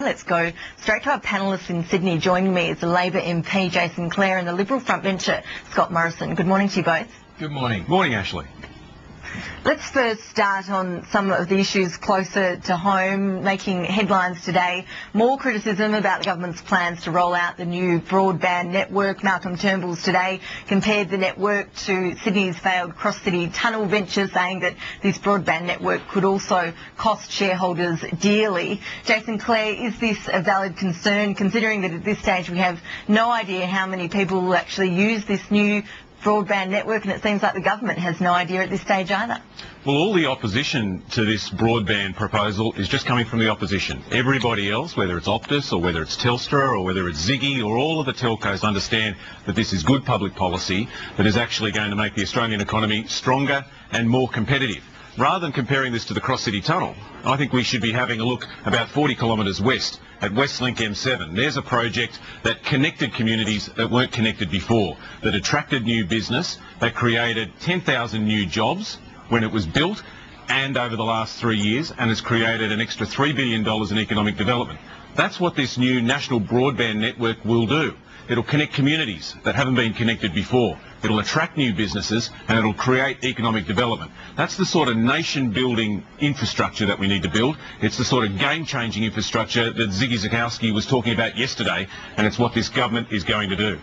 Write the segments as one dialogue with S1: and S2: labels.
S1: Let's go straight to our panellists in Sydney. Joining me is the Labor MP Jason Clare and the Liberal frontbencher Scott Morrison. Good morning to you both.
S2: Good morning.
S3: Morning, Ashley.
S1: Let's first start on some of the issues closer to home, making headlines today. More criticism about the government's plans to roll out the new broadband network. Malcolm Turnbull's today compared the network to Sydney's failed cross-city tunnel venture, saying that this broadband network could also cost shareholders dearly. Jason Clare, is this a valid concern, considering that at this stage we have no idea how many people will actually use this new broadband network, and it seems like the government has no idea at this stage either?
S3: Well, all the opposition to this broadband proposal is just coming from the opposition. Everybody else, whether it's Optus or whether it's Telstra or whether it's Ziggy or all of the telcos, understand that this is good public policy that is actually going to make the Australian economy stronger and more competitive. Rather than comparing this to the Cross-City Tunnel, I think we should be having a look about 40 kilometres west at Westlink M7. There's a project that connected communities that weren't connected before, that attracted new business, that created 10,000 new jobs when it was built and over the last 3 years, and has created an extra $3 billion in economic development. That's what this new national broadband network will do. It'll connect communities that haven't been connected before. It'll attract new businesses and it'll create economic development. That's the sort of nation-building infrastructure that we need to build. It's the sort of game-changing infrastructure that Ziggy Zakowski was talking about yesterday, and it's what this government is going to do.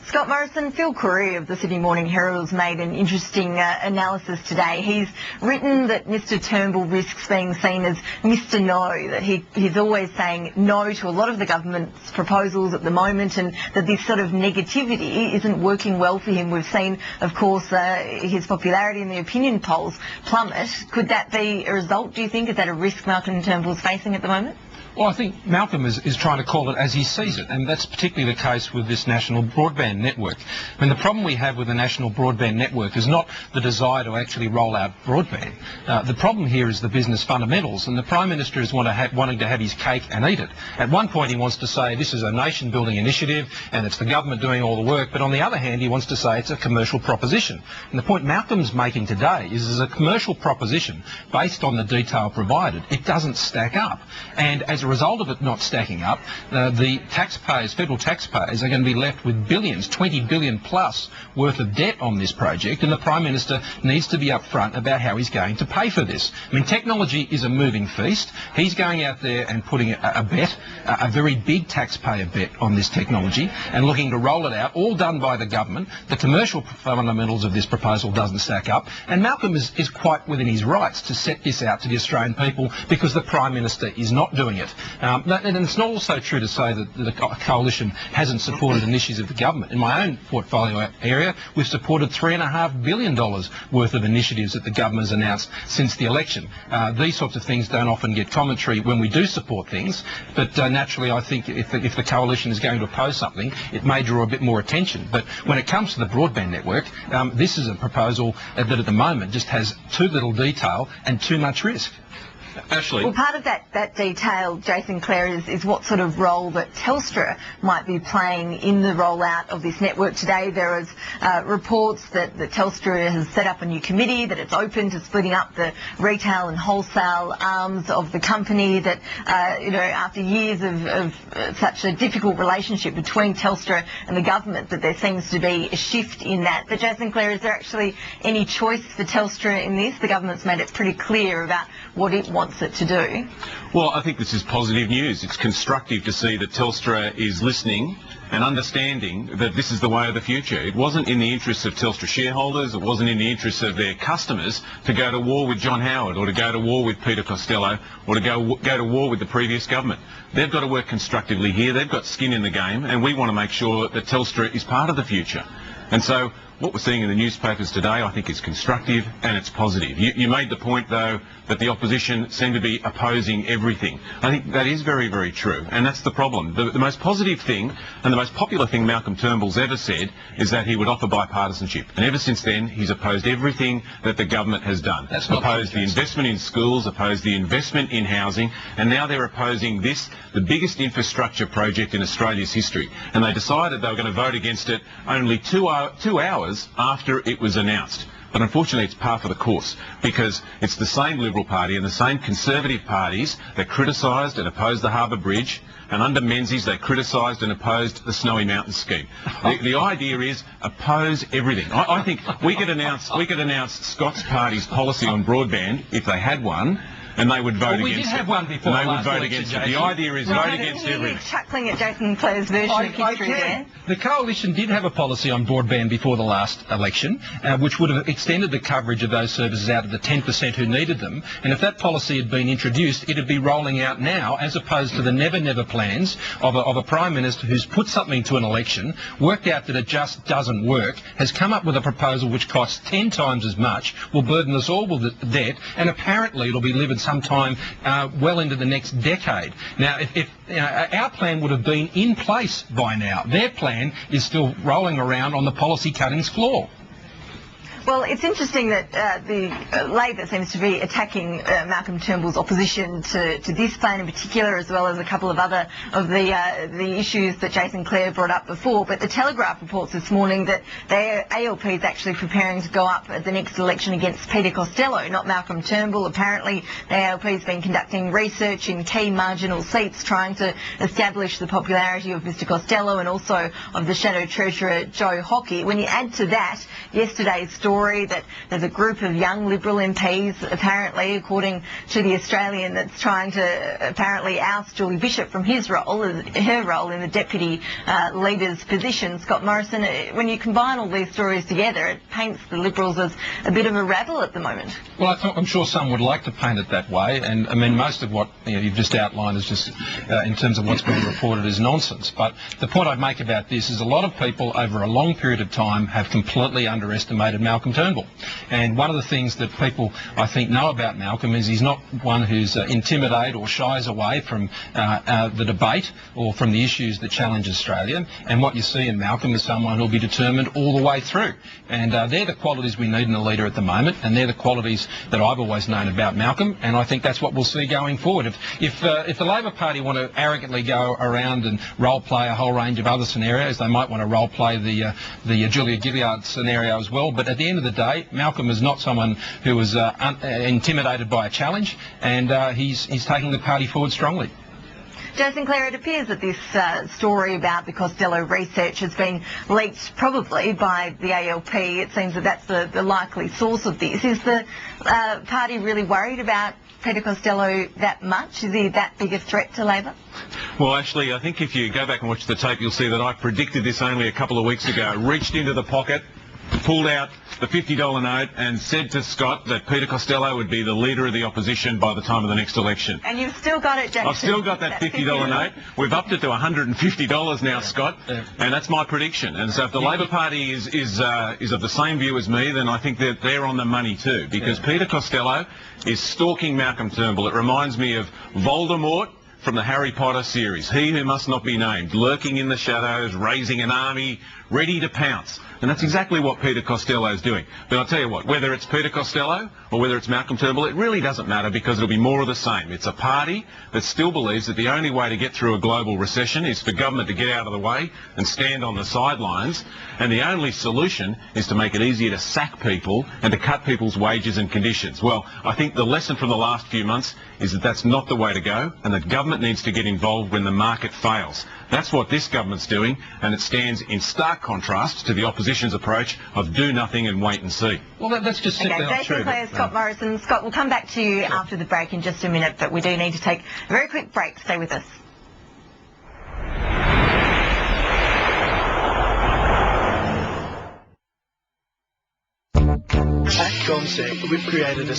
S1: Scott Morrison, Phil Curry of the Sydney Morning Herald has made an interesting analysis today. He's written that Mr Turnbull risks being seen as Mr No, that he's always saying no to a lot of the government's proposals at the moment, and that this sort of negativity isn't working well for him. We've seen, of course, his popularity in the opinion polls plummet. Could that be a result, do you think? Is that a risk Malcolm Turnbull's facing at the moment?
S2: Well, I think Malcolm is trying to call it as he sees it, and that's particularly the case with this national broadband network. I mean, the problem we have with the national broadband network is not the desire to actually roll out broadband. The problem here is the business fundamentals, and the Prime Minister is wanting to have his cake and eat it. At one point he wants to say this is a nation-building initiative and it's the government doing all the work, but on the other hand he wants to say it's a commercial proposition. And the point Malcolm's making today is as a commercial proposition based on the detail provided, it doesn't stack up. And as a result of it not stacking up, the taxpayers, federal taxpayers, are going to be left with billions, 20 billion plus worth of debt on this project, and the Prime Minister needs to be upfront about how he's going to pay for this. I mean, technology is a moving feast. He's going out there and putting a bet, a very big taxpayer bet on this technology, and looking to roll it out, all done by the government. The commercial fundamentals of this proposal doesn't stack up, and Malcolm is quite within his rights to set this out to the Australian people because the Prime Minister is not doing it. And it's not also true to say that the coalition hasn't supported initiatives of the government. In my own portfolio area, we've supported $3.5 billion worth of initiatives that the government has announced since the election. These sorts of things don't often get commentary when we do support things, but naturally I think if the coalition is going to oppose something, it may draw a bit more attention. But when it comes to the broadband network, this is a proposal that at the moment just has too little detail and too much risk.
S3: Ashley.
S1: Well, part of that detail, Jason Clare, is what sort of role that Telstra might be playing in the rollout of this network today. There is reports that Telstra has set up a new committee, that it's open to splitting up the retail and wholesale arms of the company, that, after years of such a difficult relationship between Telstra and the government, that there seems to be a shift in that. But Jason Clare, is there actually any choice for Telstra in this? The government's made it pretty clear about what it wants it to do.
S3: Well, I think this is positive news. It's constructive to see that Telstra is listening and understanding that this is the way of the future. It wasn't in the interests of Telstra shareholders, it wasn't in the interests of their customers to go to war with John Howard or to go to war with Peter Costello or to go to war with the previous government. They've got to work constructively here. They've got skin in the game, and we want to make sure that Telstra is part of the future. And so what we're seeing in the newspapers today, I think, is constructive and it's positive. You made the point, though, that the opposition seem to be opposing everything. I think that is very, very true, and that's the problem. The most positive thing and the most popular thing Malcolm Turnbull's ever said is that he would offer bipartisanship. And ever since then, he's opposed everything that the government has done. That's opposed the investment in schools, opposed the investment in housing, and now they're opposing this, the biggest infrastructure project in Australia's history. And they decided they were going to vote against it only 2 hours after it was announced. But unfortunately, it's par for the course, because it's the same Liberal Party and the same Conservative parties that criticised and opposed the Harbour Bridge, and under Menzies they criticised and opposed the Snowy Mountains scheme. The idea is oppose everything. I think we could announce Scott's party's policy on broadband if they had one, and they would vote against it.
S2: We did have one before.
S3: They would vote against it. The idea is vote against everything.
S1: You're chuckling at Jason Clare's version of history there.
S2: The Coalition did have a policy on broadband before the last election, which would have extended the coverage of those services out to the 10% who needed them. And if that policy had been introduced, it'd be rolling out now, as opposed to the never plans of a Prime Minister who's put something to an election, worked out that it just doesn't work, has come up with a proposal which costs 10 times as much, will burden us all with debt, and apparently it'll be delivered sometime well into the next decade. Now, if our plan would have been in place by now, their plan is still rolling around on the policy cuttings floor.
S1: Well, it's interesting that the Labor seems to be attacking Malcolm Turnbull's opposition to this plan in particular, as well as a couple of other of the issues that Jason Clare brought up before. But the Telegraph reports this morning that their ALP is actually preparing to go up at the next election against Peter Costello, not Malcolm Turnbull. Apparently, the ALP has been conducting research in key marginal seats, trying to establish the popularity of Mr Costello and also of the Shadow Treasurer Joe Hockey. When you add to that yesterday's story that there's a group of young Liberal MPs, apparently, according to the Australian, that's trying to apparently oust Julie Bishop from her role in the deputy leader's position. Scott Morrison, when you combine all these stories together, it paints the Liberals as a bit of a rabble at the moment.
S2: Well, I'm sure some would like to paint it that way, and I mean most of what you've just outlined is just, in terms of what's being reported, is nonsense. But the point I'd make about this is a lot of people over a long period of time have completely underestimated Malcolm Turnbull. And one of the things that people, I think, know about Malcolm is he's not one who's intimidated or shies away from the debate or from the issues that challenge Australia. And what you see in Malcolm is someone who'll be determined all the way through. And they're the qualities we need in a leader at the moment, and they're the qualities that I've always known about Malcolm, and I think that's what we'll see going forward. If the Labor Party want to arrogantly go around and role play a whole range of other scenarios, they might want to role play the Julia Gillard scenario as well. But at the end of the day, Malcolm is not someone who was intimidated by a challenge, and he's taking the party forward strongly.
S1: Jason Clare, it appears that this story about the Costello research has been leaked probably by the ALP. It seems that that's the likely source of this. Is the party really worried about Peter Costello that much? Is he that big a threat to Labor?
S3: Well, actually, I think if you go back and watch the tape, you'll see that I predicted this only a couple of weeks ago. Reached into the pocket, pulled out the $50 note and said to Scott that Peter Costello would be the leader of the opposition by the time of the next election.
S1: And you've still got it, Jason.
S3: I've still got that $50 note. We've upped it to $150 now, Scott, and that's my prediction. And so if the Labor Party is of the same view as me, then I think that they're on the money too, because Peter Costello is stalking Malcolm Turnbull. It reminds me of Voldemort from the Harry Potter series, he who must not be named, lurking in the shadows, raising an army, ready to pounce. And that's exactly what Peter Costello is doing. But I'll tell you what, whether it's Peter Costello or whether it's Malcolm Turnbull, it really doesn't matter, because it'll be more of the same. It's a party that still believes that the only way to get through a global recession is for government to get out of the way and stand on the sidelines, and the only solution is to make it easier to sack people and to cut people's wages and conditions. Well, I think the lesson from the last few months is that that's not the way to go, and that government needs to get involved when the market fails. That's what this government's doing, and it stands in stark contrast to the opposition's approach of do nothing and wait and see.
S2: Well, that's just simply not true.
S1: Jason Clare, Scott Morrison. Scott, we'll come back to you after the break in just a minute, but we do need to take a very quick break. Stay with us.
S4: At ComSec, we've created a